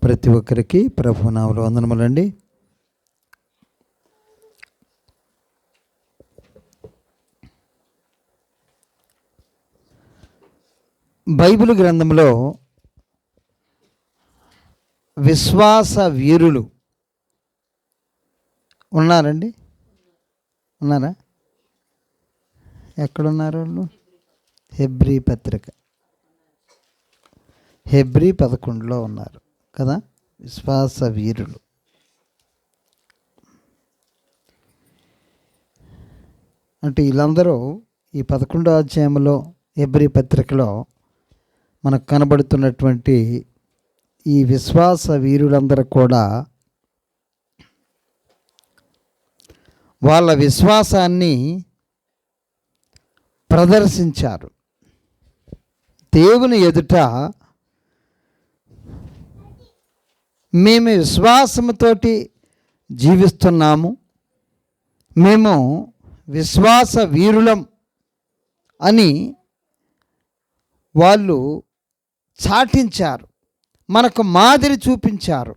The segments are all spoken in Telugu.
ప్రతి ఒక్కరికి ప్రభునామములో వందనములండి. బైబిల్ గ్రంథంలో విశ్వాస వీరులు ఉన్నారండి. ఉన్నారా? ఎక్కడున్నారు వాళ్ళు? హెబ్రీ పత్రిక హెబ్రీ 11లో ఉన్నారు కదా, విశ్వాస వీరులు. అంటే వీళ్ళందరూ ఈ 11వ అధ్యాయంలో హెబ్రీ పత్రికలో మనకు కనబడుతున్నటువంటి ఈ విశ్వాస వీరులందరూ కూడా వాళ్ళ విశ్వాసాన్ని ప్రదర్శించారు. దేవుని ఎదుట మేము విశ్వాసముతోటి జీవిస్తున్నాము, మేము విశ్వాస వీరులం అని వాళ్ళు చాటించారు, మనకు మాదిరి చూపించారు.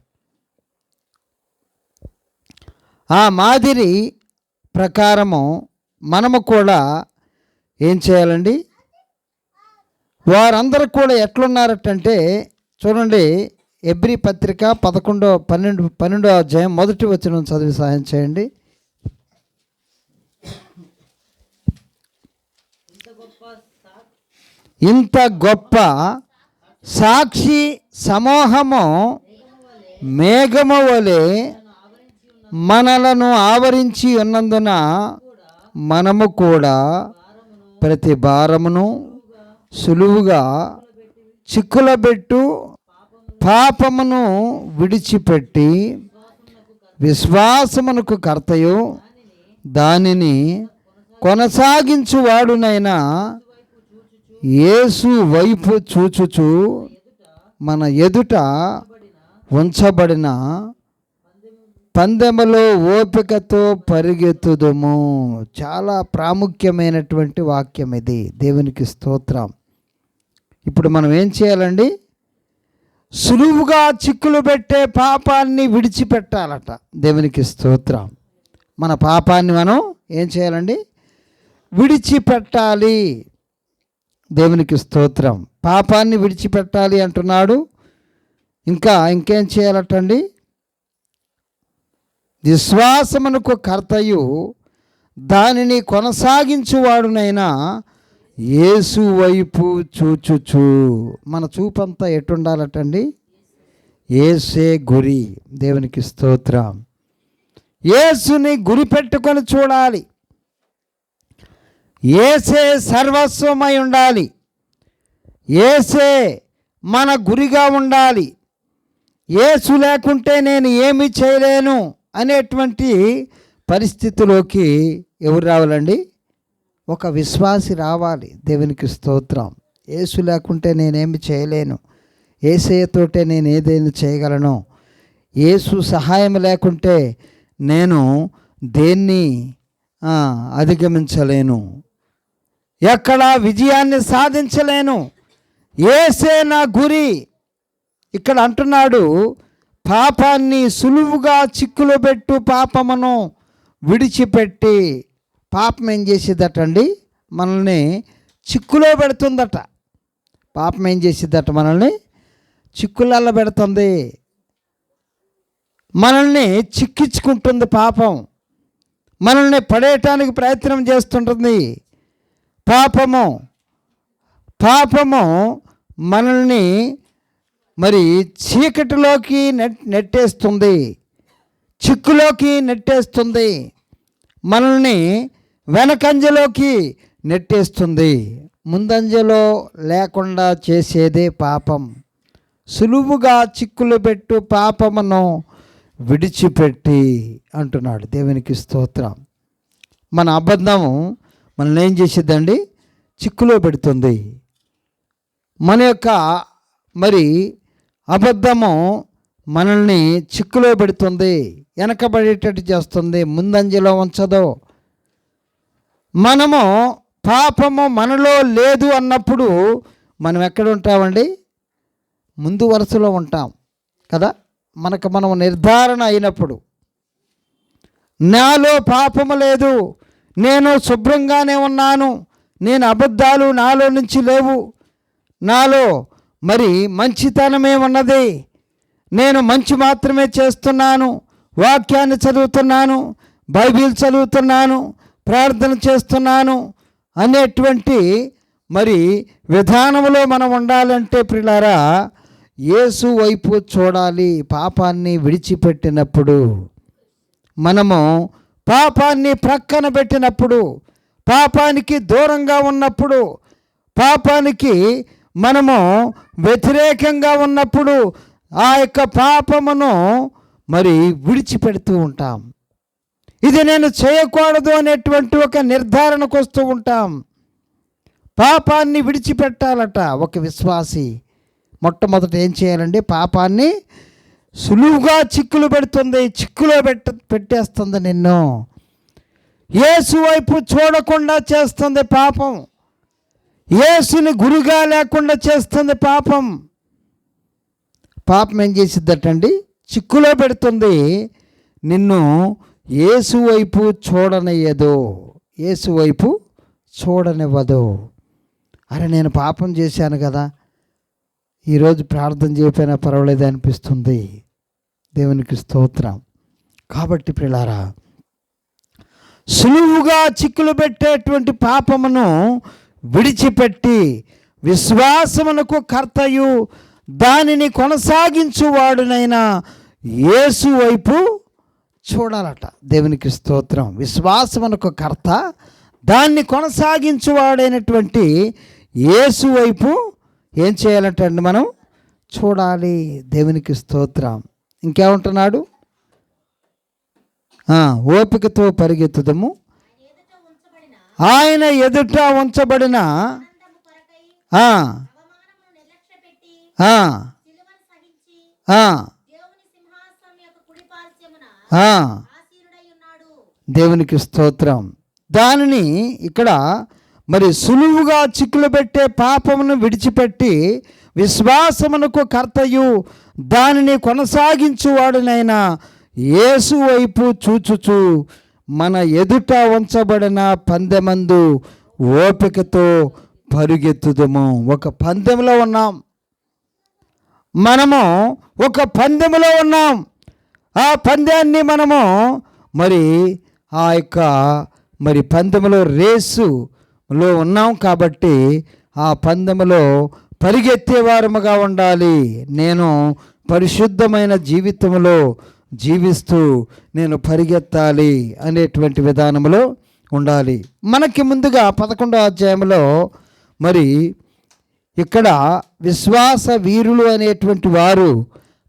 ఆ మాదిరి ప్రకారము మనము కూడా ఏం చేయాలండి? వారందరూ కూడా ఎట్లున్నారటంటే చూడండి, హెబ్రీ పత్రిక 12వ అధ్యాయం 1వ వచనం చదివి సహాయం చేయండి. ఇంత గొప్ప సాక్షి సమూహము మేఘము వలె మనలను ఆవరించి ఉన్నందున మనము కూడా ప్రతి భారమును సులువుగా చిక్కులబెట్టు పాపమును విడిచిపెట్టి విశ్వాసమునకు కర్తయు దానిని కొనసాగించువాడునైనా యేసు వైపు చూచుచు మన ఎదుట ఉంచబడిన పందెములో ఓపికతో పరిగెత్తుదుము. చాలా ప్రాముఖ్యమైనటువంటి వాక్యం ఇది. దేవునికి స్తోత్రం. ఇప్పుడు మనం ఏం చేయాలండి? సులువుగా చిక్కులు పెట్టే పాపాన్ని విడిచిపెట్టాలట. దేవునికి స్తోత్రం. మన పాపాన్ని మనం ఏం చేయాలండి? విడిచిపెట్టాలి. దేవునికి స్తోత్రం. పాపాన్ని విడిచిపెట్టాలి అంటున్నాడు. ఇంకేం చేయాలటండి? విశ్వాసమునకు కర్తయు దానిని కొనసాగించువాడునైనా యేసు వైపు చూచుచు. మన చూపంతా ఎటుండాలటండి? యేసే గురి. దేవునికి స్తోత్రం. యేసుని గురి పెట్టుకొని చూడాలి. యేసే సర్వస్వమై ఉండాలి. యేసే మన గురిగా ఉండాలి. యేసు లేకుంటే నేను ఏమీ చేయలేను అనేటువంటి పరిస్థితిలోకి ఎవరు రావాలండి? ఒక విశ్వాసి రావాలి. దేవునికి స్తోత్రం. యేసు లేకుంటే నేనేమి చేయలేను, యేసయ్యతోటే నేను ఏదైనా చేయగలను, యేసు సహాయం లేకుంటే నేను దేన్ని అధిగమించలేను, ఎక్కడా విజయాన్ని సాధించలేను, యేసే నా గురి. ఇక్కడ అంటున్నాడు, పాపాన్ని సులువుగా చిక్కులో పెట్టు పాపమును విడిచిపెట్టి. పాపం ఏం చేసేదటండి? మనల్ని చిక్కులో పెడుతుందట. పాపం ఏం చేసేదట? మనల్ని చిక్కులలో పెడుతుంది, మనల్ని చిక్కించుకుంటుంది. పాపం మనల్ని పడేయటానికి ప్రయత్నం చేస్తుంటుంది. పాపము మనల్ని మరి చీకటిలోకి నెట్టేస్తుంది, చిక్కులోకి నెట్టేస్తుంది, మనల్ని వెనకంజలోకి నెట్టేస్తుంది. ముందంజలో లేకుండా చేసేదే పాపం. సులువుగా చిక్కులు పెట్టు పాపమును విడిచిపెట్టి అంటున్నాడు. దేవునికి స్తోత్రం. మన అబద్ధము మనల్ని ఏం చేసేదండి? చిక్కులో పెడుతుంది. మన యొక్క మరి అబద్ధము మనల్ని చిక్కులో పెడుతుంది, వెనకబడేటట్టు చేస్తుంది, ముందంజలో ఉంచదు. మనము పాపము మనలో లేదు అన్నప్పుడు మనం ఎక్కడ ఉంటామండి? ముందు వరుసలో ఉంటాం కదా, మనం నిర్ధారణ అయినప్పుడు, నాలో పాపము లేదు, నేను శుభ్రంగానే ఉన్నాను, నేను అబద్ధాలు నాలో నుంచి లేవు, నాలో మరి మంచితనమే ఉన్నది, నేను మంచి మాత్రమే చేస్తున్నాను, వాక్యాన్ని చదువుతున్నాను, బైబిల్ చదువుతున్నాను, ప్రార్థన చేస్తున్నాను అనేటువంటి మరి విధానంలో మనం ఉండాలంటే ప్రియులారా, యేసు వైపు చూడాలి. పాపాన్ని విడిచిపెట్టినప్పుడు, మనము పాపాన్ని ప్రక్కన పెట్టినప్పుడు, పాపానికి దూరంగా ఉన్నప్పుడు, పాపానికి మనము వ్యతిరేకంగా ఉన్నప్పుడు ఆ యొక్క పాపమును మరి విడిచిపెడుతూ ఉంటాం. ఇది నేను చేయకూడదు అనేటువంటి ఒక నిర్ధారణకు వస్తూ ఉంటాం. పాపాన్ని విడిచిపెట్టాలట ఒక విశ్వాసి. మొట్టమొదట ఏం చేయాలండి? పాపాన్ని సులువుగా చిక్కులో పెట్టేస్తుంది నిన్ను. యేసు వైపు చూడకుండా చేస్తుంది పాపం. యేసుని గురిగా లేకుండా చేస్తుంది పాపం. పాపం ఏం చేసిద్దటండి? చిక్కులో పెడుతుంది నిన్ను. యేసు వైపు చూడనివ్వదు, యేసు వైపు చూడనివ్వదు. అరే, నేను పాపం చేశాను కదా, ఈరోజు ప్రార్థన చేయకపోయినా పర్వాలేదు అనిపిస్తుంది. దేవునికి స్తోత్రం. కాబట్టి ప్రియులారా, సులువుగా చిక్కులు పెట్టేటువంటి పాపమును విడిచిపెట్టి విశ్వాసమునకు కర్తయు దానిని కొనసాగించువాడునైనా యేసు వైపు చూడాలట. దేవునికి స్తోత్రం. విశ్వాసమునకు కర్త, దాన్ని కొనసాగించువాడైనటువంటి యేసు వైపు ఏం చేయాలంటే అండి, మనం చూడాలి. దేవునికి స్తోత్రం. ఇంకేమంటున్నాడు? ఓపికతో పరిగెత్తుదము, ఆయన ఎదుట ఉంచబడిన దేవునికి స్తోత్రం. దానిని ఇక్కడ మరి సులువుగా చిక్కులు పెట్టే పాపమును విడిచిపెట్టి విశ్వాసమునకు కర్తయు దానిని కొనసాగించువాడునైనా యేసు వైపు చూచుచు మన ఎదుట ఉంచబడిన పందెమందు ఓపికతో పరుగెత్తుదము. ఒక పందెంలో ఉన్నాం మనము, ఒక పందెంలో ఉన్నాం. ఆ పందెాన్ని మనము మరి ఆ యొక్క మరి పందెంలో రేసులో ఉన్నాం కాబట్టి ఆ పందెంలో పరిగెత్తేవారముగా ఉండాలి. నేను పరిశుద్ధమైన జీవితంలో జీవిస్తూ నేను పరిగెత్తాలి అనేటువంటి విధానంలో ఉండాలి. మనకి ముందుగా 11వ అధ్యాయంలో మరి ఇక్కడ విశ్వాస వీరులు అనేటువంటి వారు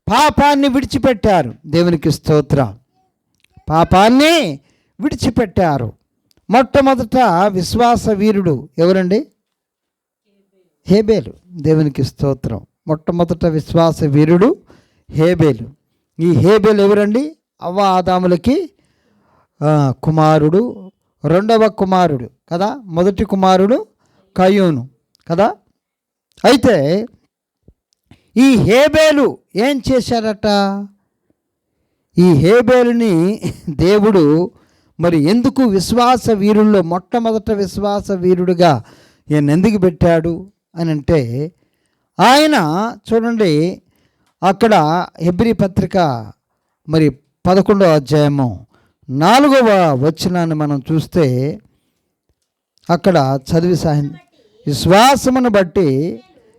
పాపాన్ని విడిచిపెట్టారు. దేవునికి స్తోత్రం. పాపాన్ని విడిచిపెట్టారు. మొట్టమొదట విశ్వాస వీరుడు ఎవరండి? హేబేలు. దేవునికి స్తోత్రం. మొట్టమొదట విశ్వాస వీరుడు హేబేలు. ఈ హేబేలు ఎవరండి? అవ్వ ఆదాములకి కుమారుడు, రెండవ కుమారుడు కదా. మొదటి కుమారుడు కయ్యూను కదా. అయితే ఈ హేబేలు ఏం చేశారట? ఈ హేబేలుని దేవుడు మరి ఎందుకు విశ్వాస వీరుల్లో మొట్టమొదట విశ్వాస వీరుడుగా ఈయన ఎందుకు పెట్టాడు అని అంటే, ఆయన చూడండి అక్కడ హెబ్రీ పత్రిక మరి 11వ అధ్యాయము 4వ వచనాన్ని మనం చూస్తే అక్కడ చదివి విశ్వాసమును బట్టి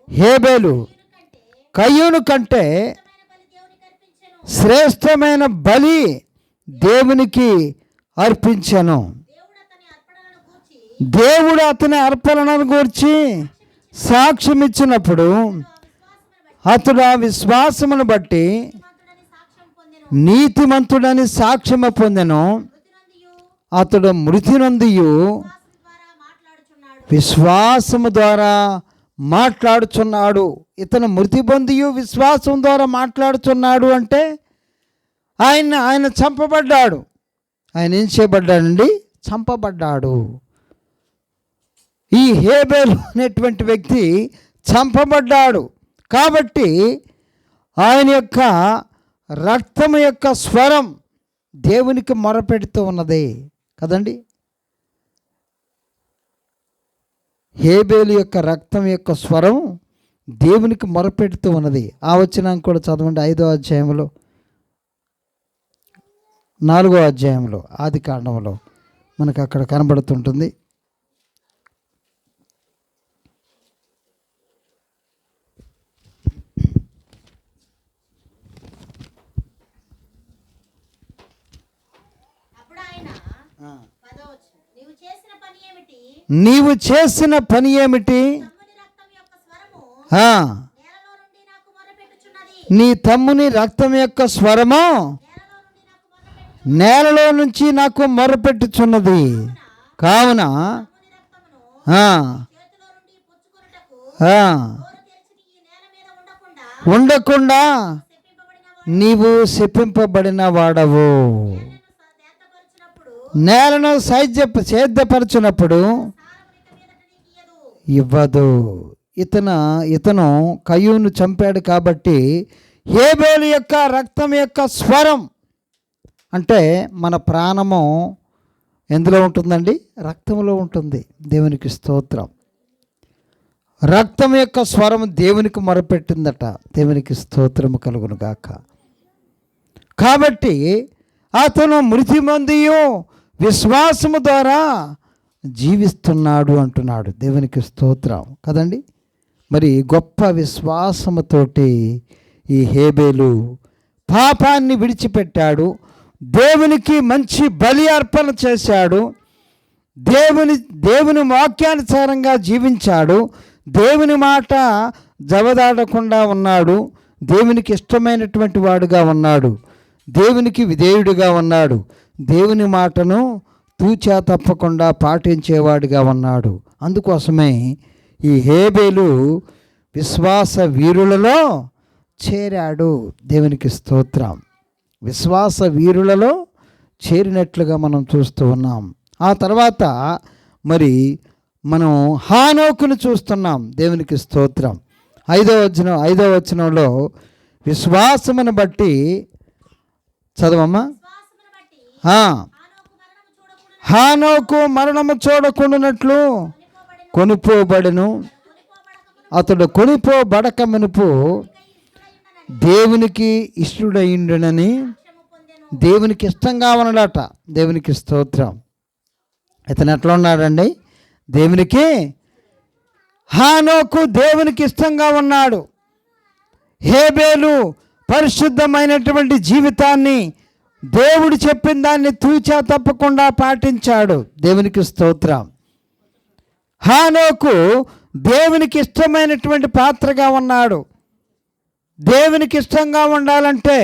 హేబేలు కయ్యూను కంటే శ్రేష్టమైన బలి దేవునికి అర్పించెను. దేవుడు అతని అర్పణను గూర్చి సాక్ష్యం ఇచ్చినప్పుడు అతడు ఆ విశ్వాసమును బట్టి నీతిమంతుడని సాక్ష్యము పొందెను. అతడు మృతి నొందియు విశ్వాసము ద్వారా మాట్లాడుచున్నాడు. ఇతను మృతి పొందియు విశ్వాసం ద్వారా మాట్లాడుచున్నాడు అంటే ఆయన చంపబడ్డాడు. ఆయన ఏం చేయబడ్డాడండి? చంపబడ్డాడు. ఈ హేబేలు అనేటువంటి వ్యక్తి చంపబడ్డాడు. కాబట్టి ఆయన యొక్క రక్తము యొక్క స్వరం దేవునికి మొరపెడుతూ ఉన్నది కదండి. హేబేలు యొక్క రక్తం యొక్క స్వరం దేవునికి మొరపెడుతూ ఉన్నది. ఆ వచనం కూడా చదవండి. 5వ అధ్యాయంలో 4వ అధ్యాయంలో ఆది కాండంలో మనకు అక్కడ కనబడుతుంటుంది. నీవు చేసిన పని ఏమిటి? నీ తమ్ముని రక్తం యొక్క స్వరము నేలలో నుంచి నాకు మొరపెట్టుచున్నది. కావున ఉండకుండా నీవు శపింపబడిన వాడవు. నేలను సేద్యపరచునప్పుడు ఇవ్వదు. ఇతను కయ్యూను చంపాడు కాబట్టి హేబేలు యొక్క రక్తం యొక్క స్వరం అంటే మన ప్రాణము ఎందులో ఉంటుందండి? రక్తంలో ఉంటుంది. దేవునికి స్తోత్రం. రక్తం యొక్క స్వరం దేవునికి మొరపెట్టిందట. దేవునికి స్తోత్రము కలుగును గాక. కాబట్టి అతను మృతి మందియు విశ్వాసము ద్వారా జీవిస్తున్నాడు అంటున్నాడు. దేవునికి స్తోత్రం కదండి. మరి గొప్ప విశ్వాసముతోటి ఈ హేబేలు పాపాన్ని విడిచిపెట్టాడు. దేవునికి మంచి బలి అర్పణ చేశాడు. దేవుని వాక్యానుసారంగా జీవించాడు. దేవుని మాట జవదాడకుండా ఉన్నాడు. దేవునికి ఇష్టమైనటువంటి వాడుగా ఉన్నాడు. దేవునికి విధేయుడిగా ఉన్నాడు. దేవుని మాటను తూచా తప్పకుండా పాటించేవాడిగా ఉన్నాడు. అందుకోసమే ఈ హేబేలు విశ్వాస వీరులలో చేరాడు. దేవునికి స్తోత్రం. విశ్వాస వీరులలో చేరినట్లుగా మనం చూస్తూ ఉన్నాం. ఆ తర్వాత మరి మనం హానోకును చూస్తున్నాం. దేవునికి స్తోత్రం. 5వ వచనంలో విశ్వాసమును బట్టి చదవమ్మా. హానోకు మరణము చూడకుండానట్లు కొనిపోబడెను. అతడు కొనిపోబడక మునుపు దేవునికి ఇష్టడైండునని దేవునికి ఇష్టంగా ఉన్నాడట. దేవునికి స్తోత్రం. ఇతను ఎట్లా ఉన్నాడండి? హానోకు దేవునికి ఇష్టంగా ఉన్నాడు. హేబేలు పరిశుద్ధమైనటువంటి జీవితాన్ని దేవుడు చెప్పిన దాన్ని తూచా తప్పకుండా పాటించాడు. దేవునికి స్తోత్రం. హానోకు దేవునికి ఇష్టమైనటువంటి పాత్రగా ఉన్నాడు. దేవునికి ఇష్టంగా ఉండాలంటే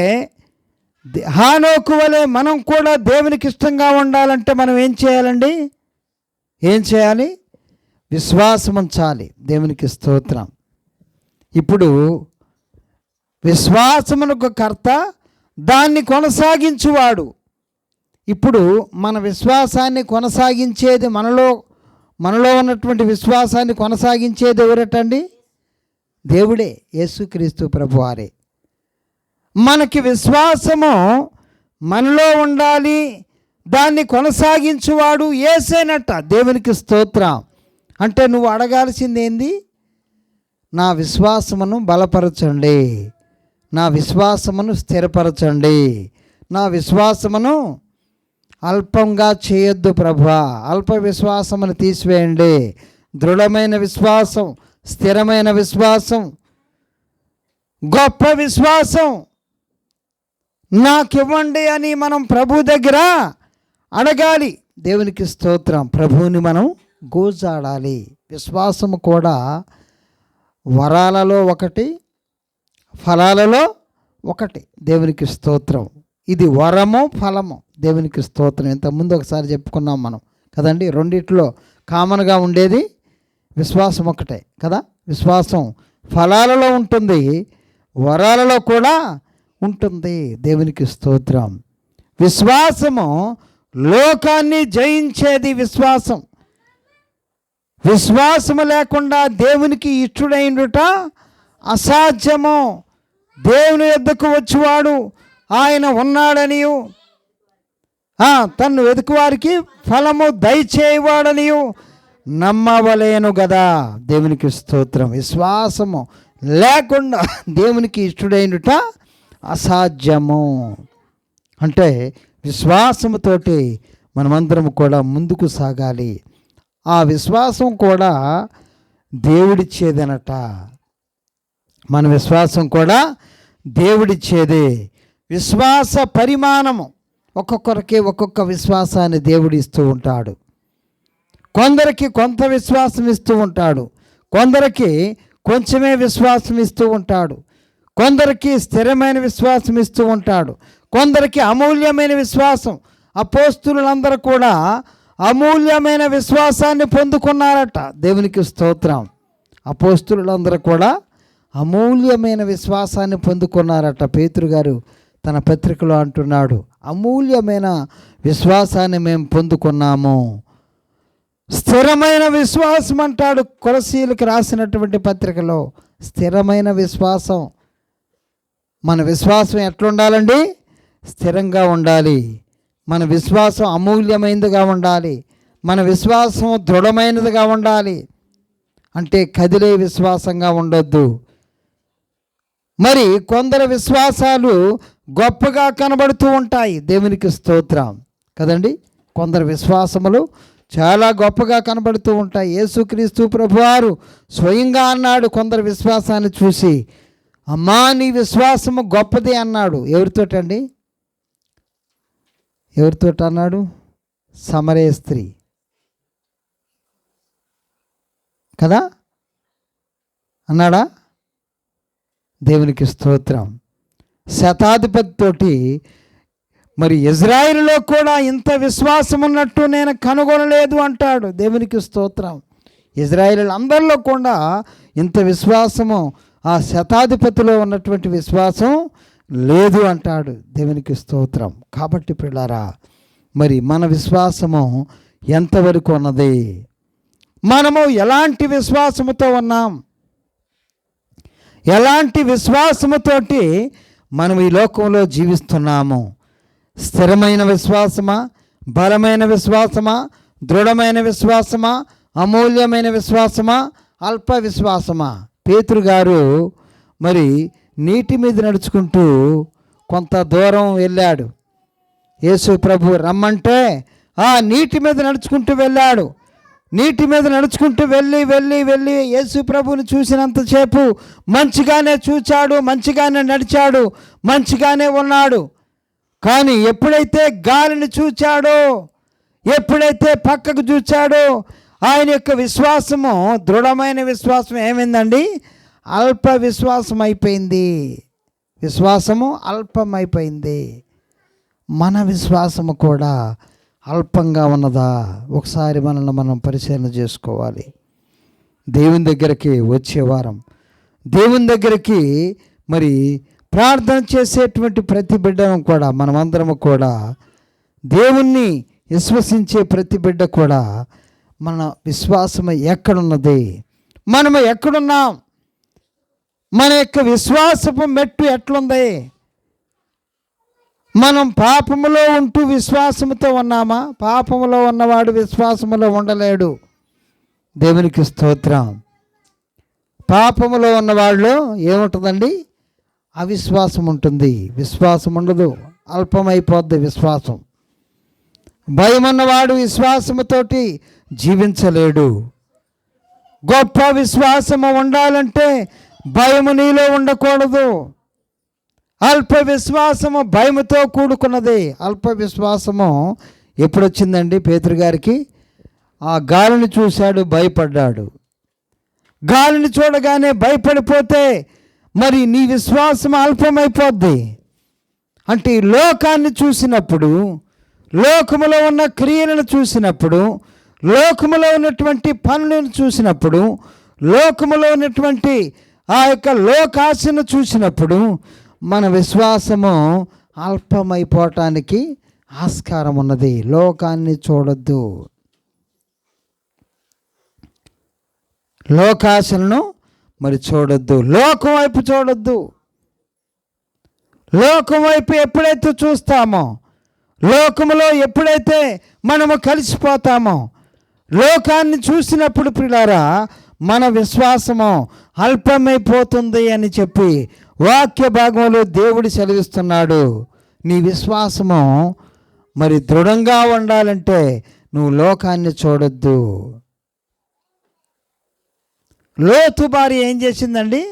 హానోకు వలె మనం కూడా దేవునికి ఇష్టంగా ఉండాలంటే మనం ఏం చేయాలండి? ఏం చేయాలి? విశ్వాసం ఉంచాలి. దేవునికి స్తోత్రం. ఇప్పుడు విశ్వాసమునకు కర్త, దాన్ని కొనసాగించువాడు. ఇప్పుడు మన విశ్వాసాన్ని కొనసాగించేది మనలో ఉన్నటువంటి విశ్వాసాన్ని కొనసాగించేది ఎవరటండి? దేవుడే, యేసుక్రీస్తు ప్రభువారే. మనకి విశ్వాసము మనలో ఉండాలి, దాన్ని కొనసాగించువాడు యేసేనట. దేవునికి స్తోత్రం. అంటే నువ్వు అడగాల్సింది ఏంది? నా విశ్వాసమును బలపరచండి, నా విశ్వాసమును స్థిరపరచండి, నా విశ్వాసమును అల్పంగా చేయొద్దు ప్రభువా. అల్ప విశ్వాసమును తీసివేయండి. దృఢమైన విశ్వాసం, స్థిరమైన విశ్వాసం, గొప్ప విశ్వాసం నాకివ్వండి అని మనం ప్రభు దగ్గర అడగాలి. దేవునికి స్తోత్రం. ప్రభువుని మనం గోజాడాలి. విశ్వాసము కూడా వరాలలో ఒకటి, ఫలాలలో ఒకటి. దేవునికి స్తోత్రం. ఇది వరము, ఫలము. దేవునికి స్తోత్రం. ఇంతకుముందు ఒకసారి చెప్పుకున్నాం మనం కదండి. రెండిట్లో కామన్గా ఉండేది విశ్వాసం ఒకటే కదా. విశ్వాసం ఫలాలలో ఉంటుంది, వరాలలో కూడా ఉంటుంది. దేవునికి స్తోత్రం. విశ్వాసము లోకాన్ని జయించేది. విశ్వాసము లేకుండా దేవునికి ఇష్టడైనట అసాధ్యము. దేవుని యొద్దకు వచ్చేవాడు ఆయన ఉన్నాడనియు, తన్ను వెతుకువారికి ఫలము దయచేయవాడనియు నమ్మవలేను కదా. దేవునికి స్తోత్రం. విశ్వాసము లేకుండా దేవునికి ఇష్టడైనట అసాధ్యము. అంటే విశ్వాసముతోటి మనమందరం కూడా ముందుకు సాగాలి. ఆ విశ్వాసం కూడా దేవుడిచ్చేదనట. మన విశ్వాసం కూడా దేవుడిచ్చేదే. విశ్వాస పరిమాణము ఒక్కొక్కరికి ఒక్కొక్క విశ్వాసాన్ని దేవుడు ఇస్తూ ఉంటాడు. కొందరికి కొంత విశ్వాసం ఇస్తూ ఉంటాడు, కొందరికి కొంచెమే విశ్వాసం ఇస్తూ ఉంటాడు, కొందరికి స్థిరమైన విశ్వాసం ఇస్తూ ఉంటాడు, కొందరికి అమూల్యమైన విశ్వాసం. అపోస్తులందరూ కూడా అమూల్యమైన విశ్వాసాన్ని పొందుకున్నారట. దేవునికి స్తోత్రం. అపోస్తులందరూ కూడా అమూల్యమైన విశ్వాసాన్ని పొందుకున్నారట. పేతురు గారు తన పత్రికలో అంటున్నాడు, అమూల్యమైన విశ్వాసాన్ని మేము పొందుకున్నాము. స్థిరమైన విశ్వాసం అంటాడు కొలసీలకు రాసినటువంటి పత్రికలో. స్థిరమైన విశ్వాసం. మన విశ్వాసం ఎట్లుండాలండి? స్థిరంగా ఉండాలి. మన విశ్వాసం అమూల్యమైనదిగా ఉండాలి. మన విశ్వాసం దృఢమైనదిగా ఉండాలి. అంటే కదిలే విశ్వాసంగా ఉండొద్దు. మరి కొందరు విశ్వాసాలు గొప్పగా కనబడుతూ ఉంటాయి. దేవునికి స్తోత్రం కదండి. కొందరు విశ్వాసములు చాలా గొప్పగా కనబడుతూ ఉంటాయి. యేసుక్రీస్తు ప్రభువారు స్వయంగా అన్నాడు కొందరు విశ్వాసాన్ని చూసి, అమ్మా నీ విశ్వాసము గొప్పది అన్నాడు. ఎవరితోటండి? ఎవరితోటి అన్నాడు? సమరయ స్త్రీ కదా అన్నాడా? దేవునికి స్తోత్రం. శతాధిపతితోటి, మరి ఇజ్రాయిల్లో కూడా ఇంత విశ్వాసం ఉన్నట్టు నేను కనుగొనలేదు అంటాడు. దేవునికి స్తోత్రం. ఇజ్రాయిల్ అందరిలో కూడా ఇంత విశ్వాసము ఆ శతాధిపతిలో ఉన్నటువంటి విశ్వాసం లేదు అంటాడు. దేవునికి స్తోత్రం. కాబట్టి ప్రియులారా, మరి మన విశ్వాసము ఎంతవరకు ఉన్నది? మనము ఎలాంటి విశ్వాసముతో ఉన్నాం? ఎలాంటి విశ్వాసముతోటి మనం ఈ లోకంలో జీవిస్తున్నాము? స్థిరమైన విశ్వాసమా, బలమైన విశ్వాసమా, దృఢమైన విశ్వాసమా, అమూల్యమైన విశ్వాసమా, అల్ప విశ్వాసమా? పేతురు గారు మరి నీటి మీద నడుచుకుంటూ కొంత దూరం వెళ్ళాడు. యేసు ప్రభు రమ్మంటే ఆ నీటి మీద నడుచుకుంటూ వెళ్ళాడు. నీటి మీద నడుచుకుంటూ వెళ్ళి యేసు ప్రభుని చూసినంతసేపు మంచిగానే చూచాడు, మంచిగానే నడిచాడు, మంచిగానే ఉన్నాడు. కానీ ఎప్పుడైతే గాలిని చూచాడో, ఎప్పుడైతే పక్కకు చూచాడో, ఆయన యొక్క విశ్వాసము, దృఢమైన విశ్వాసం ఏమైందండి? అల్ప విశ్వాసం అయిపోయింది. విశ్వాసము అల్పమైపోయింది. మన విశ్వాసము కూడా అల్పంగా ఉన్నదా? ఒకసారి మనల్ని మనం పరిశీలన చేసుకోవాలి. దేవుని దగ్గరికి వచ్చే వారం, దేవుని దగ్గరికి మరి ప్రార్థన చేసేటువంటి ప్రతి బిడ్డను కూడా, మనమందరము కూడా దేవుణ్ణి విశ్వసించే ప్రతి బిడ్డ కూడా మన విశ్వాసం ఎక్కడున్నది? మనము ఎక్కడున్నాం? మన యొక్క విశ్వాసపు మెట్టు ఎట్లుంది? మనం పాపములో ఉంటూ విశ్వాసముతో ఉన్నామా? పాపములో ఉన్నవాడు విశ్వాసములో ఉండలేడు. దేవునికి స్తోత్రం. పాపములో ఉన్నవాళ్ళు ఏముంటుందండి? అవిశ్వాసం ఉంటుంది, విశ్వాసం ఉండదు, అల్పమైపోద్ది విశ్వాసం. భయం ఉన్నవాడు విశ్వాసముతోటి జీవించలేడు. గొప్ప విశ్వాసము ఉండాలంటే భయము నీలో ఉండకూడదు. అల్ప విశ్వాసము భయముతో కూడుకున్నది. అల్ప విశ్వాసము ఎప్పుడు వచ్చిందండి పేతురు గారికి? ఆ గాలిని చూశాడు, భయపడ్డాడు. గాలిని చూడగానే భయపడిపోతే మరి నీ విశ్వాసం అల్పమైపోద్ది. అంటే ఈ లోకాన్ని చూసినప్పుడు, లోకములో ఉన్న క్రియలను చూసినప్పుడు, లోకములో ఉన్నటువంటి పనులను చూసినప్పుడు, లోకములో ఉన్నటువంటి ఆ యొక్క లోకాశను చూసినప్పుడు మన విశ్వాసము అల్పమైపోవటానికి ఆస్కారం ఉన్నది. లోకాన్ని చూడొద్దు, లోకాశలను మరి చూడొద్దు, లోకం వైపు చూడొద్దు. లోకం వైపు ఎప్పుడైతే చూస్తామో, లోకములో ఎప్పుడైతే మనము కలిసిపోతామో, లోకాన్ని చూసినప్పుడు ప్రియులారా మన విశ్వాసము అల్పమైపోతుంది అని చెప్పి వాక్య భాగంలో దేవుడు సెలవిస్తున్నాడు. నీ విశ్వాసము మరి దృఢంగా ఉండాలంటే నువ్వు లోకాన్ని చూడొద్దు. లోతు భార్య ఏం చేసిందండి?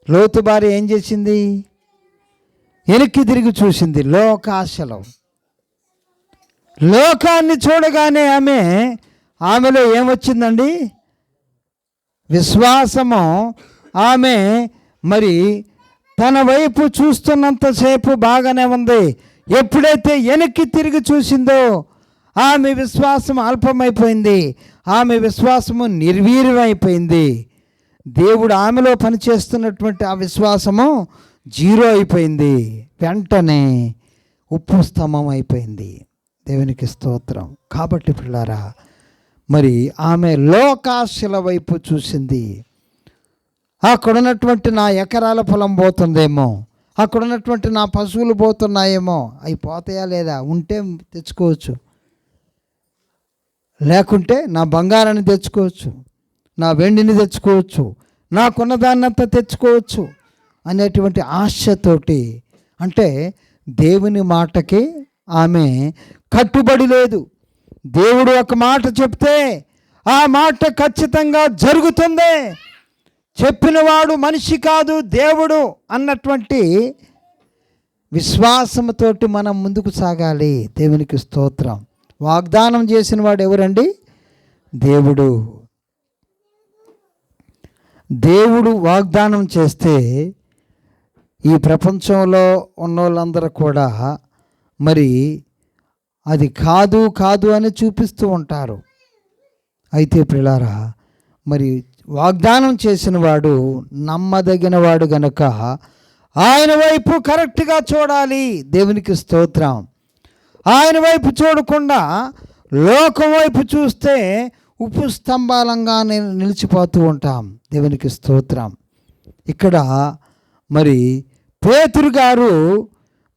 లోతు భార్య ఏం చేసింది? వెనక్కి తిరిగి చూసింది. లోకాశలో లోకాన్ని చూడగానే ఆమెలో ఏమొచ్చిందండి? విశ్వాసము. ఆమె మరి తన వైపు చూస్తున్నంతసేపు బాగానే ఉంది. ఎప్పుడైతే వెనక్కి తిరిగి చూసిందో ఆమె విశ్వాసం అల్పమైపోయింది. ఆమె విశ్వాసము నిర్వీర్యమైపోయింది. దేవుడు ఆమెలో పనిచేస్తున్నటువంటి ఆ విశ్వాసము జీరో అయిపోయింది. వెంటనే ఉప్పు స్తంభం అయిపోయింది. దేవునికి స్తోత్రం. కాబట్టి పిల్లారా, మరి ఆమె లోకాశల వైపు చూసింది. అక్కడున్నటువంటి నా ఎకరాల పొలం పోతుందేమో, అక్కడున్నటువంటి నా పశువులు పోతున్నాయేమో, అవి పోతాయా లేదా? ఉంటే తెచ్చుకోవచ్చు, లేకుంటే నా బంగారాన్ని తెచ్చుకోవచ్చు, నా వెండిని తెచ్చుకోవచ్చు, నాకున్న దాన్నంతా తెచ్చుకోవచ్చు అనేటువంటి ఆశతోటి, అంటే దేవుని మాటకి ఆమె కట్టుబడి లేదు. దేవుడు ఒక మాట చెప్తే ఆ మాట ఖచ్చితంగా జరుగుతుంది. చెప్పినవాడు మనిషి కాదు దేవుడు అన్నటువంటి విశ్వాసంతోటి మనం ముందుకు సాగాలి. దేవునికి స్తోత్రం. వాగ్దానం చేసిన వాడు ఎవరండి? దేవుడు. దేవుడు వాగ్దానం చేస్తే ఈ ప్రపంచంలో ఉన్న వాళ్ళందరూ కూడా మరి అది కాదు కాదు అని చూపిస్తూ ఉంటారు. అయితే ప్రియులారా, మరి వాగ్దానం చేసిన వాడు నమ్మదగిన వాడు గనక ఆయన వైపు కరెక్ట్గా చూడాలి. దేవునికి స్తోత్రం. ఆయన వైపు చూడకుండా లోకం వైపు చూస్తే ఉప్పు స్తంభాలంగా నిలిచిపోతూ ఉంటాం. దేవునికి స్తోత్రం. ఇక్కడ మరి పేతురు గారు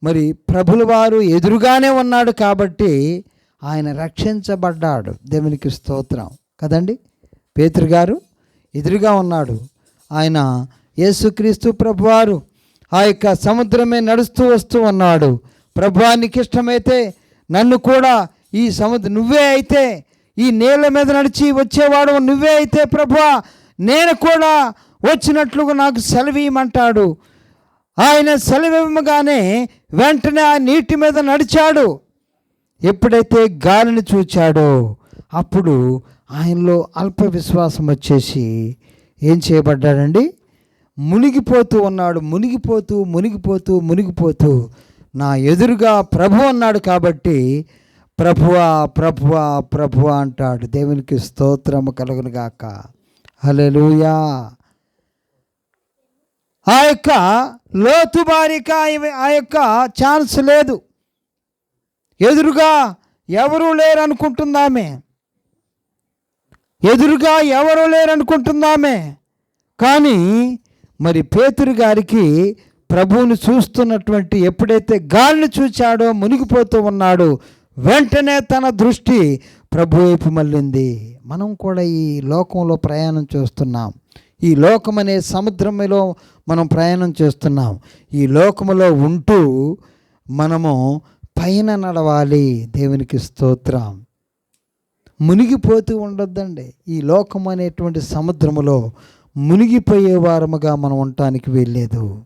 మరి ప్రభుల వారు ఎదురుగానే ఉన్నాడు కాబట్టి ఆయన రక్షించబడ్డాడు. దేవునికి స్తోత్రం కదండి. పేతురు గారు ఎదురుగా ఉన్నాడు. ఆయన యేసుక్రీస్తు ప్రభువారు ఆ యొక్క సముద్రమే నడుస్తూ వస్తూ ఉన్నాడు. ప్రభువా, నీకు ఇష్టమైతే నన్ను కూడా ఈ నువ్వే అయితే ఈ నీళ్ళ మీద నడిచి వచ్చేవాడు నువ్వే అయితే ప్రభువా, నేను కూడా వచ్చినట్లుగా నాకు సెలవీయమంటాడు. ఆయన సెలవివ్వగానే వెంటనే ఆ నీటి మీద నడిచాడు. ఎప్పుడైతే గాలిని చూచాడో అప్పుడు ఆయనలో అల్ప విశ్వాసం వచ్చేసి ఏం చేయబడ్డాడండి? మునిగిపోతూ ఉన్నాడు. మునిగిపోతూ నా ఎదురుగా ప్రభు అన్నాడు కాబట్టి ప్రభువా ప్రభువా ప్రభువా అంటాడు. దేవునికి స్తోత్రము కలుగును గాక. హల్లెలూయా. ఆ యొక్క లోతు భార్యకి ఆ యొక్క ఛాన్స్ లేదు. ఎదురుగా ఎవరూ లేరనుకుంటుందామే. కానీ మరి పేతురు గారికి ప్రభువుని చూస్తున్నటువంటి ఎప్పుడైతే గాలిని చూచాడో మునిగిపోతూ ఉన్నాడు, వెంటనే తన దృష్టి ప్రభు వైపు మళ్ళింది. మనం కూడా ఈ లోకంలో ప్రయాణం చేస్తున్నాం. ఈ లోకం అనే సముద్రంలో మనం ప్రయాణం చేస్తున్నాం. ఈ లోకములో ఉంటూ మనము పైన నడవాలి. దేవునికి స్తోత్రం. మునిగిపోతూ ఉండొద్దండి. ఈ లోకం అనేటువంటి సముద్రములో మునిగిపోయే వారముగా మనం ఉండటానికి వీల్లేదు.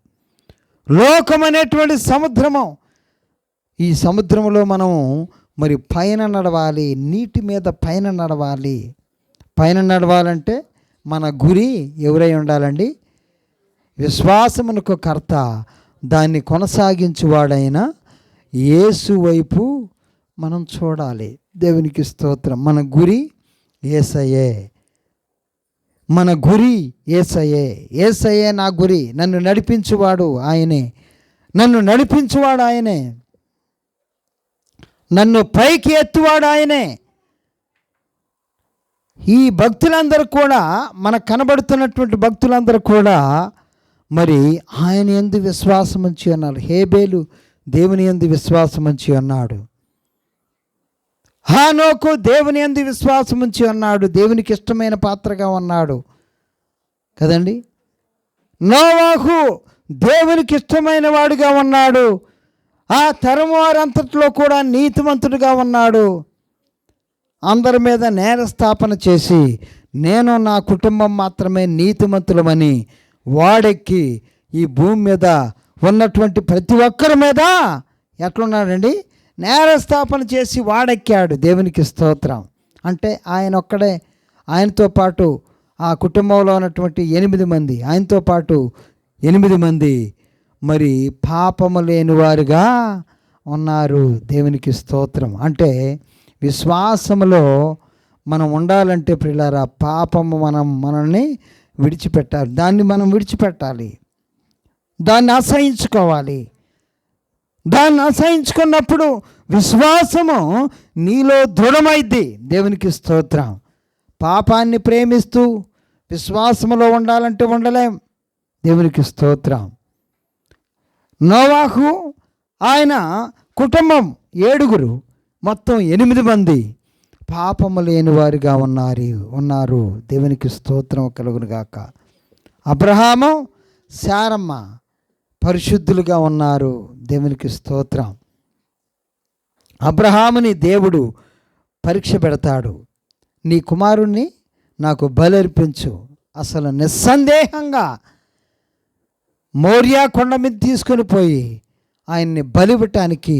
లోకం అనేటువంటి సముద్రము, ఈ సముద్రములో మనము మరి పైన నడవాలి. నీటి మీద పైన నడవాలి. పైన నడవాలంటే మన గురి ఎవరై ఉండాలండి? విశ్వాసమునకు కర్త, దాన్ని కొనసాగించువాడైన యేసు వైపు మనం చూడాలి. దేవునికి స్తోత్రం. మన గురి యేసయ్యే. యేసయ్యే నా గురి. నన్ను నడిపించువాడు ఆయనే. నన్ను పైకి ఎత్తువాడు ఆయనే. ఈ భక్తులందరూ కూడా, మనకు కనబడుతున్నటువంటి భక్తులందరూ కూడా మరి ఆయన యందు విశ్వాసం ఉంచి అన్నాడు. హేబేలు దేవుని యందు విశ్వాసం ఉంచి అన్నాడు. హానోకు దేవుని యందు విశ్వాసం ఉంచి అన్నాడు. దేవునికి ఇష్టమైన పాత్రగా ఉన్నాడు కదండి. నోవాహు దేవునికి ఇష్టమైన వాడుగా ఉన్నాడు. ఆ తరం వారంతట్లో కూడా నీతిమంతుడిగా ఉన్నాడు. అందరి మీద నేరస్థాపన చేసి నేను నా కుటుంబం మాత్రమే నీతిమంతులమని వాడెక్కి ఈ భూమి మీద ఉన్నటువంటి ప్రతి ఒక్కరి మీద ఎట్లున్నాడండి, నేరస్థాపన చేసి వాడెక్కాడు. దేవునికి స్తోత్రం. అంటే ఆయన ఒక్కడే, ఆయనతో పాటు ఆ కుటుంబంలో ఉన్నటువంటి 8 మంది, ఆయనతో పాటు 8 మంది మరి పాపము లేని వారుగా ఉన్నారు. దేవునికి స్తోత్రం. అంటే విశ్వాసములో మనం ఉండాలంటే ప్రియులారా, పాపము మనల్ని విడిచిపెట్టాలి. దాన్ని మనం విడిచిపెట్టాలి, దాన్ని అసహించుకోవాలి. దాన్ని అసహించుకున్నప్పుడు విశ్వాసము నీలో దృఢమైద్ది. దేవునికి స్తోత్రం. పాపాన్ని ప్రేమిస్తూ విశ్వాసములో ఉండాలంటే ఉండలేం. దేవునికి స్తోత్రం. నోవాహు ఆయన కుటుంబం 7, మొత్తం 8 మంది పాపము లేని వారిగా ఉన్నారు. దేవునికి స్తోత్రం కలుగును గాక. అబ్రహాము, శారమ్మ పరిశుద్ధులుగా ఉన్నారు. దేవునికి స్తోత్రం. అబ్రహాముని దేవుడు పరీక్ష పెడతాడు. నీ కుమారుణ్ణి నాకు బలర్పించు. అసలు నిస్సందేహంగా మోరియా కొండ మీద తీసుకొని పోయి ఆయన్ని బలివ్వటానికి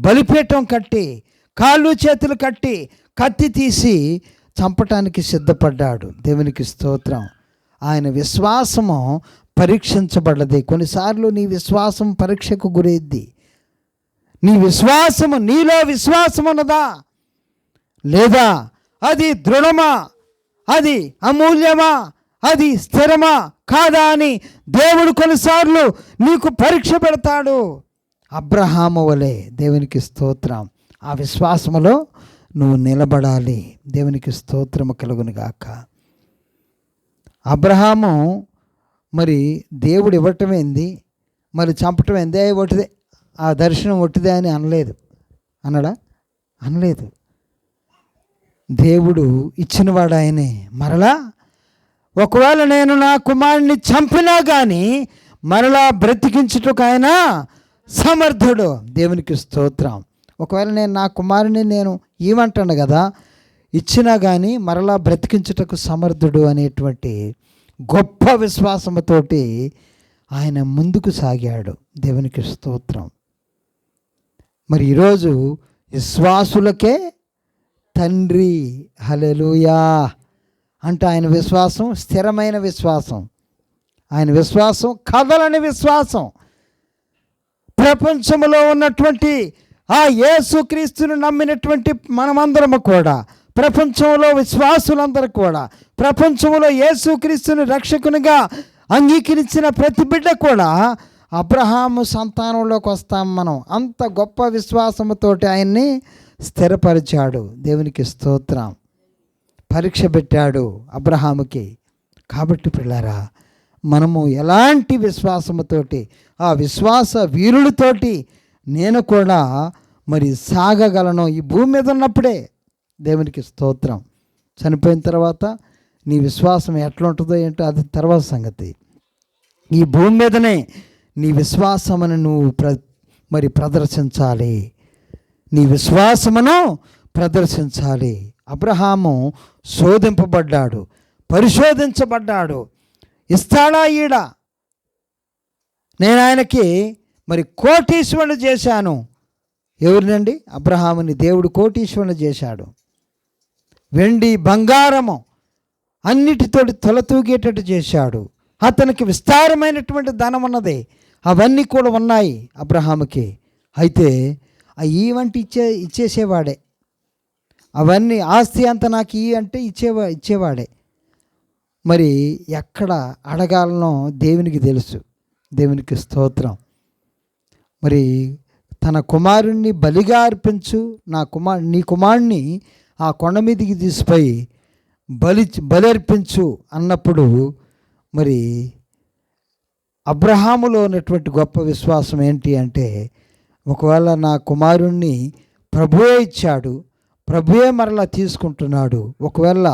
బలిపీఠం కట్టి, కాళ్ళు చేతులు కట్టి, కత్తి తీసి చంపటానికి సిద్ధపడ్డాడు. దేవునికి స్తోత్రం. ఆయన విశ్వాసము పరీక్షించబడ్డది. కొన్నిసార్లు నీ విశ్వాసం పరీక్షకు గురైద్ది. నీలో విశ్వాసం ఉన్నదా లేదా, అది దృఢమా, అది అమూల్యమా, అది స్థిరమా కాదా అని దేవుడు కొన్నిసార్లు నీకు పరీక్ష పెడతాడు. అబ్రహాము వలె దేవునికి స్తోత్రం. ఆ విశ్వాసములో నువ్వు నిలబడాలి. దేవునికి స్తోత్రము కలుగును గాక. అబ్రహాము మరి దేవుడు ఇవ్వటమేంది, మరి చంపటమేందే, ఒట్టిదే, ఆ దర్శనం ఒట్టిదే అని అనలేదు. దేవుడు ఇచ్చినవాడు ఆయనే. మరలా ఒకవేళ నేను నా కుమారుని చంపినా కానీ మరలా బ్రతికించుటకు ఆయన సమర్థుడు. దేవునికి స్తోత్రం. ఒకవేళ నేను నా కుమారుని ఇవ్వంటాను కదా, ఇచ్చినా కానీ మరలా బ్రతికించుటకు సమర్థుడు అనేటువంటి గొప్ప విశ్వాసముతోటి ఆయన ముందుకు సాగాడు. దేవునికి స్తోత్రం. మరి ఈరోజు విశ్వాసులకే తండ్రి. హల్లెలూయా. అంటే ఆయన విశ్వాసం స్థిరమైన విశ్వాసం. ఆయన విశ్వాసం కదలని విశ్వాసం. ప్రపంచంలో ఉన్నటువంటి ఆ యేసుక్రీస్తును నమ్మినటువంటి మనమందరము కూడా, ప్రపంచంలో విశ్వాసులందరూ కూడా, ప్రపంచంలో యేసుక్రీస్తుని రక్షకునిగా అంగీకరించిన ప్రతి బిడ్డ కూడా అబ్రహాము సంతానంలోకి వస్తాం మనం. అంత గొప్ప విశ్వాసముతోటి ఆయన్ని స్థిరపరిచాడు. దేవునికి స్తోత్రం. పరీక్ష పెట్టాడు అబ్రహాముకి. కాబట్టి పిల్లారా, మనము ఎలాంటి విశ్వాసముతోటి, ఆ విశ్వాస వీరులతోటి నేను కూడా మరి సాగగలను ఈ భూమి మీద ఉన్నప్పుడే. దేవునికి స్తోత్రం. చనిపోయిన తర్వాత నీ విశ్వాసం ఎట్లా ఉంటుందో ఏంటో అది తర్వాత సంగతి. ఈ భూమి మీదనే నీ విశ్వాసమును నువ్వు ప్రదర్శించాలి. నీ విశ్వాసమును ప్రదర్శించాలి. అబ్రహాము శోధింపబడ్డాడు, పరిశోధించబడ్డాడు. ఇస్తాడా ఈడ? నేను ఆయనకి కోటీశ్వరుని చేశాను. ఎవరినండి? అబ్రహాముని దేవుడు కోటీశ్వరుని చేశాడు. వెండి బంగారము అన్నిటితో తొలతూగేటట్టు చేశాడు. అతనికి విస్తారమైనటువంటి ధనం ఉన్నది. అవన్నీ కూడా ఉన్నాయి అబ్రహాముకి. అయితే ఇవంటి ఇచ్చేసేవాడే. అవన్నీ ఆస్తి అంతా నాకు అంటే ఇచ్చేవాడే. మరి ఎక్కడ అడగాలనో దేవునికి తెలుసు. దేవునికి స్తోత్రం. మరి తన కుమారుణ్ణి బలిగా అర్పించు, నీ కుమారుణ్ణి ఆ కొండ మీదకి తీసిపోయి బలి అర్పించు అన్నప్పుడు మరి అబ్రహాములో ఉన్నటువంటి గొప్ప విశ్వాసం ఏంటి అంటే, ఒకవేళ నా కుమారుణ్ణి ప్రభువే ఇచ్చాడు, ప్రభువే మరలా తీసుకుంటున్నాడు, ఒకవేళ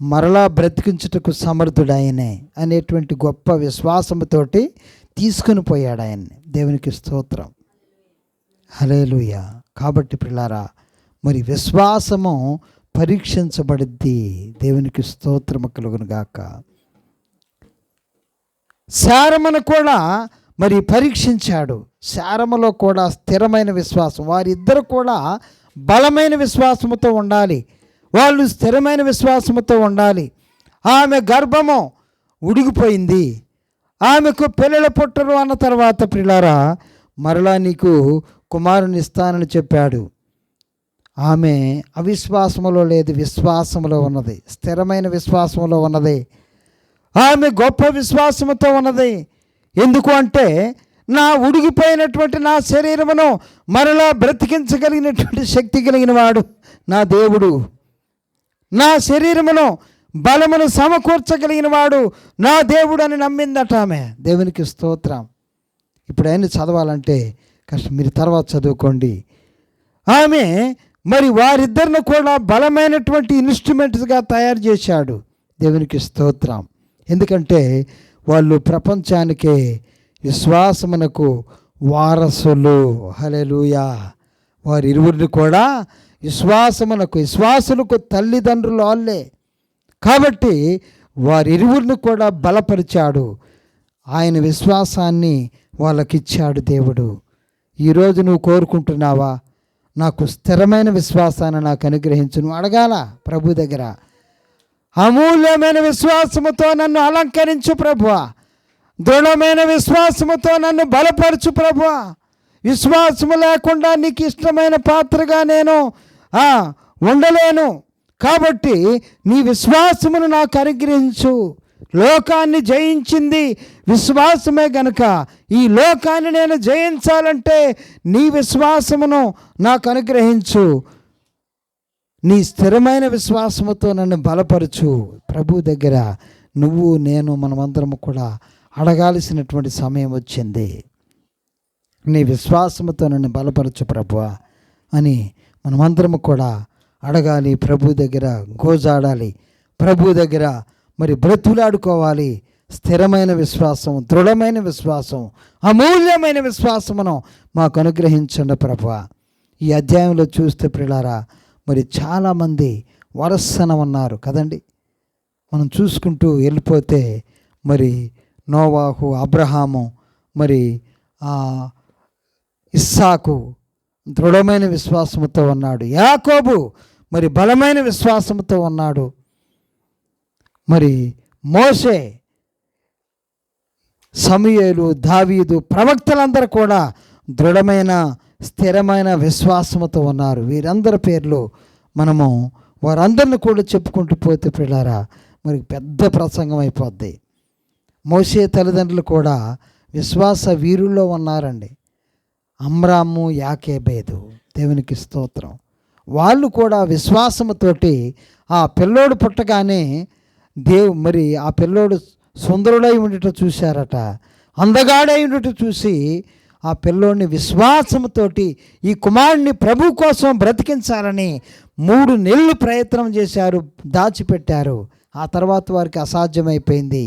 మరలా బ్రతికించుటకు సమర్థుడాయనే అనేటువంటి గొప్ప విశ్వాసంతోటి తీసుకుని పోయాడు ఆయన్ని. దేవునికి స్తోత్రం, హల్లెలూయా. కాబట్టి పిల్లారా, మరి విశ్వాసము పరీక్షించబడిద్ది. దేవునికి స్తోత్రము కలుగును గాక. శారమును కూడా మరి పరీక్షించాడు. శారములో కూడా స్థిరమైన విశ్వాసం. వారిద్దరు కూడా బలమైన విశ్వాసముతో ఉండాలి, వాళ్ళు స్థిరమైన విశ్వాసముతో ఉండాలి. ఆమె గర్భము ఉడిగిపోయింది, ఆమెకు పిల్లలు పుట్టరు అన్న తర్వాత ప్రియులారా, మరలా నీకు కుమారుని ఇస్తానని చెప్పాడు. ఆమె అవిశ్వాసములో లేదు, విశ్వాసములో ఉన్నది, స్థిరమైన విశ్వాసములో ఉన్నది. ఆమె గొప్ప విశ్వాసముతో ఉన్నది. ఎందుకు అంటే, నా ఉడిగిపోయినటువంటి నా శరీరమును మరలా బ్రతికించగలిగినటువంటి శక్తి కలిగిన వాడు నా దేవుడు, నా శరీరమును బలమును సమకూర్చగలిగిన వాడు నా దేవుడు అని నమ్మిందట ఆమె. దేవునికి స్తోత్రం. ఇప్పుడు ఆయన చదవాలంటే కష్టం, మీరు తర్వాత చదువుకోండి. ఆమె మరి వారిద్దరిని కూడా బలమైనటువంటి ఇన్స్ట్రుమెంట్స్గా తయారు చేశాడు. దేవునికి స్తోత్రం. ఎందుకంటే వాళ్ళు ప్రపంచానికే విశ్వాసమునకు వారసులు. హల్లెలూయా. వారి ఇరువురిని కూడా విశ్వాసులకు తల్లిదండ్రులు వాళ్ళే. కాబట్టి వారిరువురిని కూడా బలపరిచాడు. ఆయన విశ్వాసాన్ని వాళ్ళకిచ్చాడు దేవుడు. ఈరోజు నువ్వు కోరుకుంటున్నావా, నాకు స్థిరమైన విశ్వాసాన్ని నాకు అనుగ్రహించు? నువ్వు అడగాల ప్రభు దగ్గర. అమూల్యమైన విశ్వాసముతో నన్ను అలంకరించు ప్రభువా, దృఢమైన విశ్వాసముతో నన్ను బలపరచు ప్రభువా. విశ్వాసము లేకుండా నీకు ఇష్టమైన పాత్రగా నేను ఉండలేను. కాబట్టి నీ విశ్వాసమును నాకు అనుగ్రహించు. లోకాన్ని జయించింది విశ్వాసమే గనుక ఈ లోకాన్ని నేను జయించాలంటే నీ విశ్వాసమును నాకు అనుగ్రహించు. నీ స్థిరమైన విశ్వాసముతో నన్ను బలపరచు. ప్రభు దగ్గర నువ్వు నేను మనమందరము కూడా అడగాల్సినటువంటి సమయం వచ్చింది. నీ విశ్వాసముతో నన్ను బలపరచు ప్రభువా అని మనమందరము కూడా అడగాలి. ప్రభు దగ్గర గోజాడాలి, ప్రభు దగ్గర మరి బ్రతులాడుకోవాలి. స్థిరమైన విశ్వాసం, దృఢమైన విశ్వాసం, అమూల్యమైన విశ్వాసమును మాకు అనుగ్రహించండి ప్రభువా. ఈ అధ్యాయంలో చూస్తే ప్రియులారా, మరి చాలామంది వరసన ఉన్నారు కదండి. మనం చూసుకుంటూ వెళ్ళిపోతే మరి నోవాహు, అబ్రహాము, మరి ఇస్సాకు దృఢమైన విశ్వాసముతో ఉన్నాడు. యాకోబు మరి బలమైన విశ్వాసముతో ఉన్నాడు. మరి మోషే, సమూయేలు, దావీదు, ప్రవక్తలందరూ కూడా దృఢమైన స్థిరమైన విశ్వాసముతో ఉన్నారు. వీరందరి పేర్లు మనము వారందరిని కూడా చెప్పుకుంటూ పోతే పిల్లారా మరి పెద్ద ప్రసంగం అయిపోద్ది. మోషే తల్లిదండ్రులు కూడా విశ్వాస వీరుల్లో ఉన్నారండి. అమ్రాము, యాకేబేదు. దేవునికి స్తోత్రం. వాళ్ళు కూడా విశ్వాసముతోటి ఆ పిల్లోడు పుట్టగానే మరి ఆ పిల్లోడు సుందరుడై ఉండట చూశారట, అందగాడై ఉండట చూసి ఆ పిల్లోడిని విశ్వాసముతోటి ఈ కుమారుడిని ప్రభు కోసం బ్రతికించాలని 3 నెలలు ప్రయత్నం చేశారు, దాచిపెట్టారు. ఆ తర్వాత వారికి అసాధ్యమైపోయింది.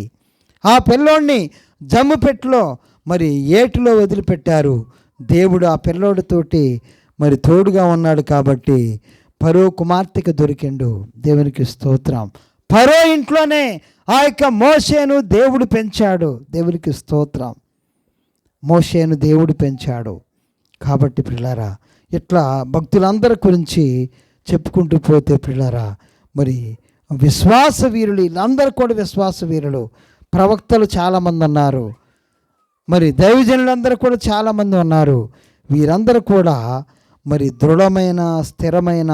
ఆ పిల్లోడిని జమ్ముపెట్టులో మరి ఏటిలో వదిలిపెట్టారు. దేవుడు ఆ పిల్లోడితోటి మరి తోడుగా ఉన్నాడు కాబట్టి ఫరో కుమార్తెకు దొరికిండు. దేవునికి స్తోత్రం. ఫరో ఇంట్లోనే ఆ యొక్క మోషేను దేవుడు పెంచాడు. దేవునికి స్తోత్రం. మోషేను దేవుడు పెంచాడు. కాబట్టి పిల్లారా, ఇట్లా భక్తులందరి గురించి చెప్పుకుంటూ పోతే పిల్లారా, మరి విశ్వాస వీరులు వీళ్ళందరూ కూడా విశ్వాస వీరులు. ప్రవక్తలు చాలామంది ఉన్నారు, మరి దైవజనులందరూ కూడా చాలామంది ఉన్నారు. వీరందరూ కూడా మరి దృఢమైన, స్థిరమైన,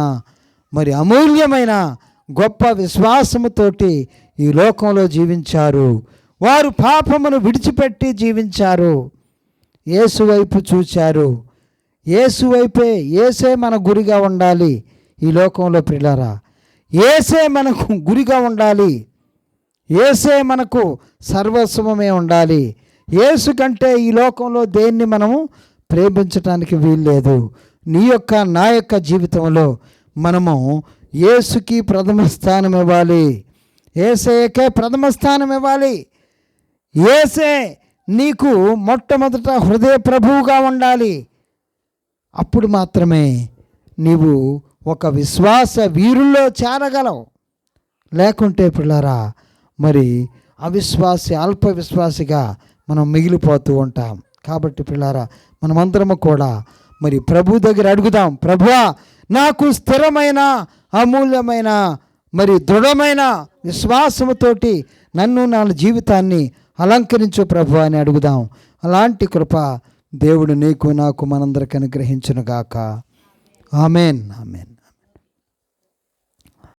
మరి అమూల్యమైన గొప్ప విశ్వాసముతోటి ఈ లోకంలో జీవించారు. వారు పాపమును విడిచిపెట్టి జీవించారు. యేసు వైపు చూచారు. యేసు వైపే, యేసే మన గురిగా ఉండాలి. ఈ లోకంలో ప్రియులారా, యేసే మనకు గురిగా ఉండాలి. యేసే మనకు సర్వస్వమే ఉండాలి. యేసు కంటే ఈ లోకంలో దేన్ని మనము ప్రేమించటానికి వీల్లేదు. నీ యొక్క నా యొక్క జీవితంలో మనము యేసుకి ప్రథమ స్థానం ఇవ్వాలి. యేసయ్యకే ప్రథమ స్థానం ఇవ్వాలి. యేసే నీకు మొట్టమొదట హృదయ ప్రభువుగా ఉండాలి. అప్పుడు మాత్రమే నీవు ఒక విశ్వాస వీరుల్లో చేరగలవు. లేకుంటే పిల్లారా మరి అవిశ్వాసి, అల్ప విశ్వాసిగా మనం మిగిలిపోతూ ఉంటాం. కాబట్టి పిల్లారా మనమందరము కూడా మరి ప్రభు దగ్గర అడుగుదాం, ప్రభువా నాకు స్థిరమైన, అమూల్యమైన, మరి దృఢమైన విశ్వాసముతోటి నన్ను, నా జీవితాన్ని అలంకరించు ప్రభు అని అడుగుదాం. అలాంటి కృప దేవుడు నీకు, నాకు, మనందరికి అనుగ్రహించునుగాక. Amen, amen.